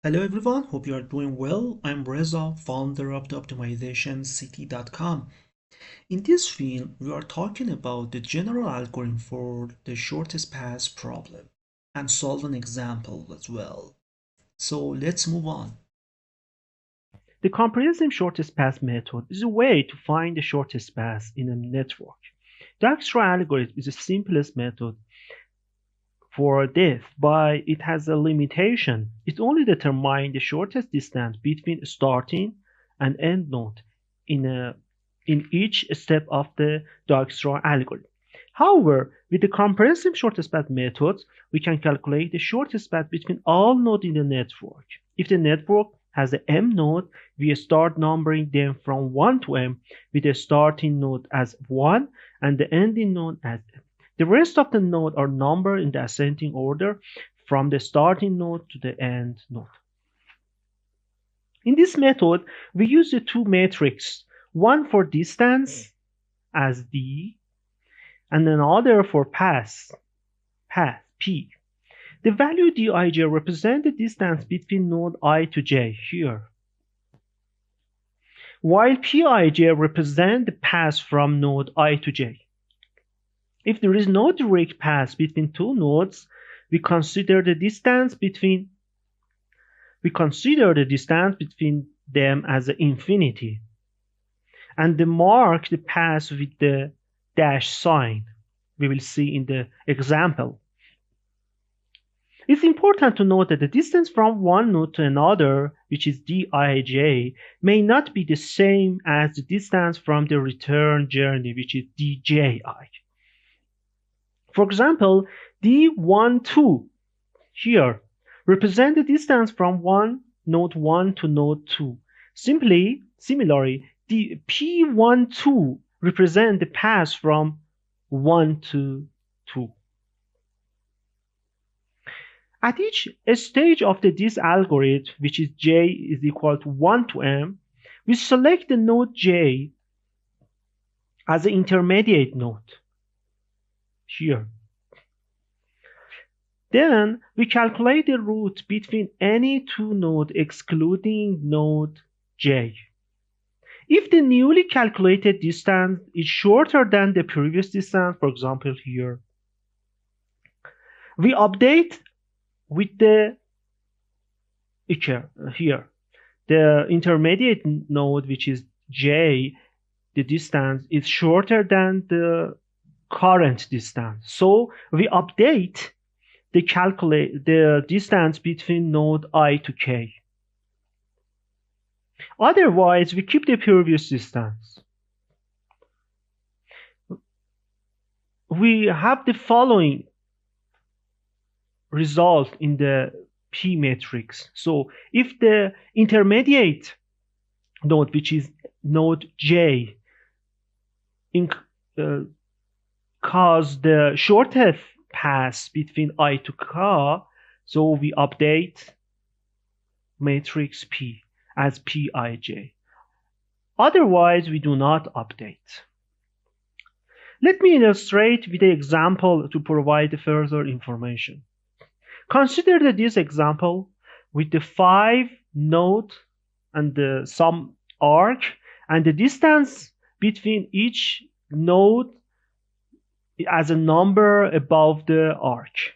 Hello everyone, hope you are doing well. I'm Reza, founder of the optimizationcity.com. In this film, we are talking about the general algorithm for the shortest path problem and solve an example as well. So let's move on. The comprehensive shortest path method is a way to find the shortest path in a network. Dijkstra algorithm is the simplest method for this, but it has a limitation. It only determines the shortest distance between a starting and end node in each step of the Dijkstra algorithm. However, with the comprehensive shortest path method, we can calculate the shortest path between all nodes in the network. If the network has a m node, we start numbering them from 1 to m with the starting node as 1 and the ending node as m. The rest of the nodes are numbered in the ascending order from the starting node to the end node. In this method, we use the two metrics, one for distance as d and another for path p. The value dij represents the distance between node I to j here, while pij represents the path from node I to j. If there is no direct path between two nodes, we consider the distance between them as infinity, and mark the path with the dash sign. We will see in the example. It's important to note that the distance from one node to another, which is dij, may not be the same as the distance from the return journey, which is dji. For example, d12 here represents the distance from node 1 to node 2. Similarly, the p12 represents the path from 1 to 2. At each stage of this algorithm, which is j is equal to 1 to m, we select the node j as an intermediate node here. Then we calculate the route between any two nodes excluding node j. If the newly calculated distance is shorter than the previous distance, for example here, we update with the here. The intermediate node, which is j, the distance is shorter than the current distance. So we update the distance between node I to k. Otherwise, we keep the previous distance. We have the following result in the P matrix. So if the intermediate node, which is node J, cause the shortest path between I to K, so we update matrix P as Pij. Otherwise, we do not update. Let me illustrate with an example to provide further information. Consider this example with the 5 node and some arc, and the distance between each node as a number above the arc.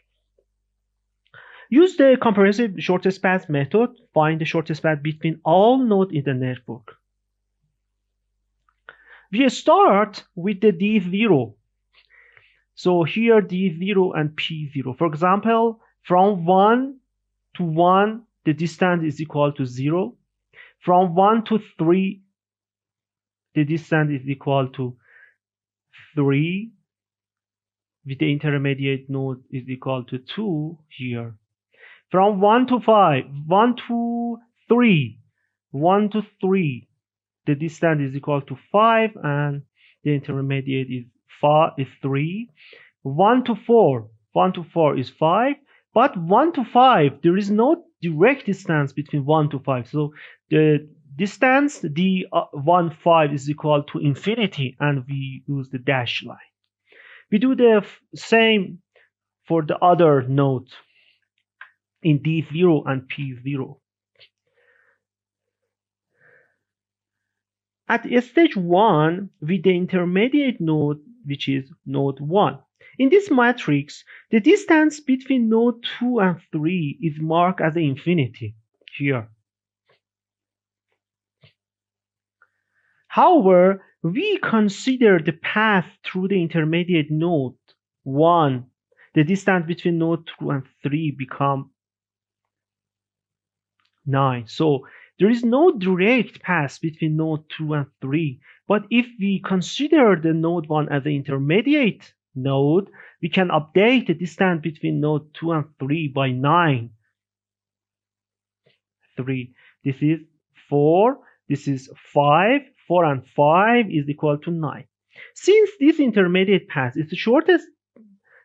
Use the comprehensive shortest path method. Find the shortest path between all nodes in the network. We start with the D0. So here D0 and P0. For example, from 1 to 1, the distance is equal to 0. From 1 to 3, the distance is equal to 3, with the intermediate node is equal to 2 here. From 1 to 5, 1 to 3, the distance is equal to 5 and the intermediate is 3. 1 to 4 is 5, but 1 to 5, there is no direct distance between 1 to 5. So the distance d15 is equal to infinity, and we use the dash line. We do the same for the other nodes in D0 and P0. At stage 1, with the intermediate node, which is node 1. In this matrix, the distance between node 2 and 3 is marked as infinity here. However, we consider the path through the intermediate node 1. The distance between node 2 and 3 become 9. So there is no direct path between node 2 and 3. But if we consider the node 1 as an intermediate node, we can update the distance between node 2 and 3 by 9. 3. This is 4. This is 5. 4 and 5 is equal to 9. Since this intermediate path is the shortest,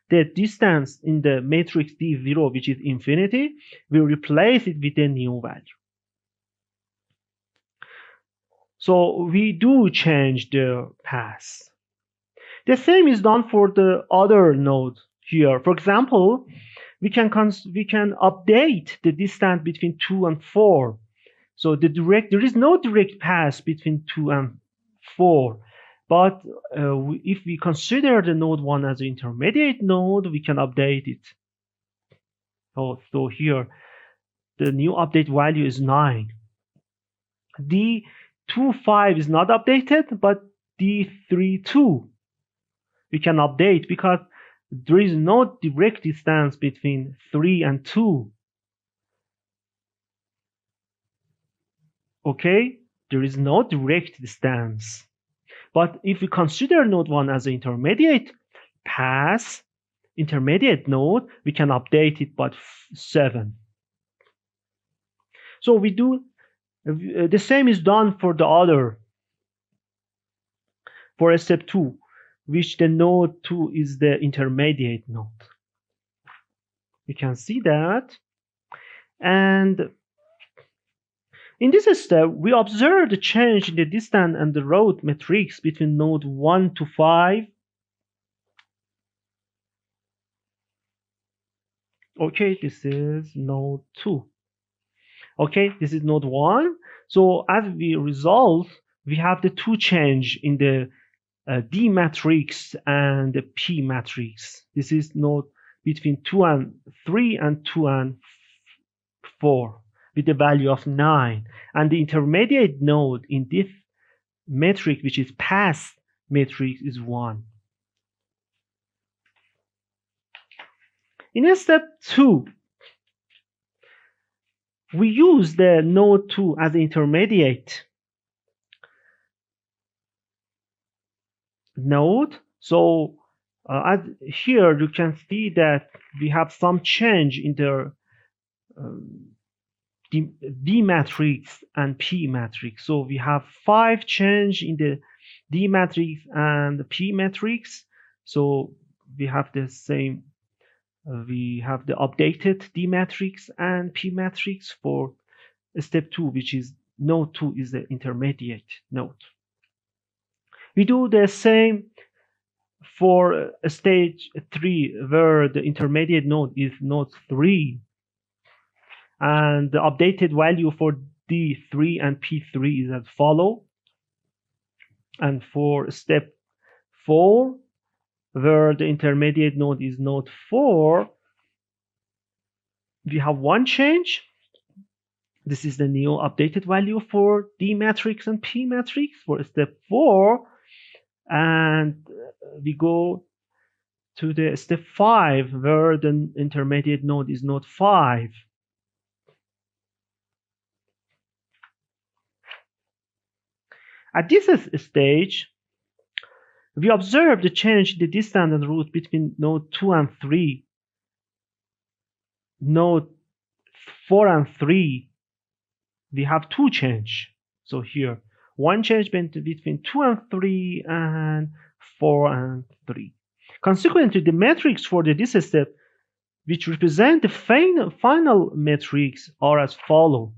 the distance in the matrix D0, which is infinity, we replace it with a new value. So we do change the path. The same is done for the other node here. For example, we can update the distance between 2 and 4. So there is no direct path between 2 and 4. But if we consider the node 1 as an intermediate node, we can update it. So here, the new update value is 9. D25 is not updated, but D32 we can update because there is no direct distance between 3 and 2. Okay, there is no direct distance. But if we consider node 1 as an intermediate path, intermediate node, we can update it by 7. So we do the same is done for the other, for step 2, which the node 2 is the intermediate node. You can see that. And in this step, we observe the change in the distance and the road matrix between node 1 to 5. Okay, this is node 2. Okay, this is node 1. So as we resolve, we have the 2 change in the D matrix and the P matrix. This is node between 2 and 3 and 2 and 4 with the value of 9. And the intermediate node in this matrix, which is path matrix, is 1. In step 2, we use the node 2 as the intermediate node. So here you can see that we have some change in the D matrix and P matrix. So we have 5 change in the D matrix and the P matrix. So we have the same. We have the updated D matrix and P matrix for step 2, which is node 2 is the intermediate node. We do the same for stage 3, where the intermediate node is node 3. And the updated value for D3 and P3 is as follow. And for step 4, where the intermediate node is node 4, we have 1 change. This is the new updated value for D matrix and P matrix for step 4. And we go to the step 5, where the intermediate node is node 5. At this stage, we observe the change in the distance and route between node 2 and 3. Node 4 and 3, we have 2 change. So here, 1 change between 2 and 3 and 4 and 3. Consequently, the metrics for this step, which represent the final metrics, are as follow.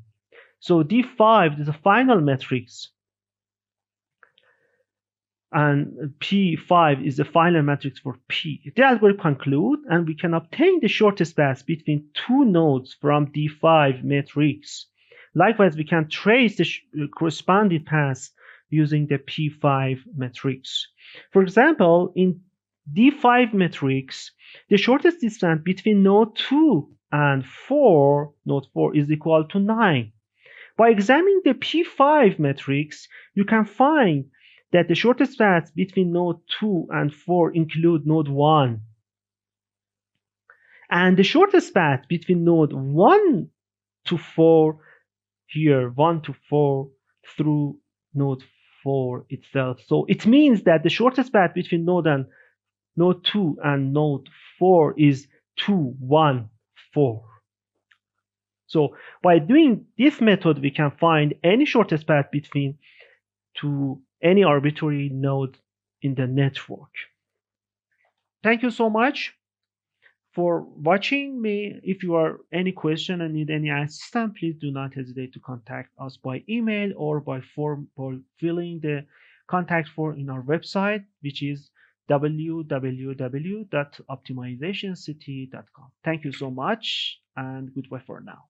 So D5 is the final matrix, and P5 is the final matrix for P. The algorithm concludes, and we can obtain the shortest path between 2 nodes from D5 matrix. Likewise, we can trace the corresponding path using the P5 matrix. For example, in D5 matrix, the shortest distance between node 2 and 4, node 4 is equal to 9. By examining the P5 matrix, you can find that the shortest paths between node 2 and 4 include node 1. And the shortest path between node 1 to 4, here 1 to 4 through node 4 itself. So it means that the shortest path between node 2 and node 4 is 2, 1, 4. So by doing this method, we can find any shortest path between to any arbitrary node in the network. Thank you so much for watching me. If you are any question and need any assistance, please do not hesitate to contact us by email or by filling the contact form in our website, which is www.optimizationcity.com. Thank you so much and goodbye for now.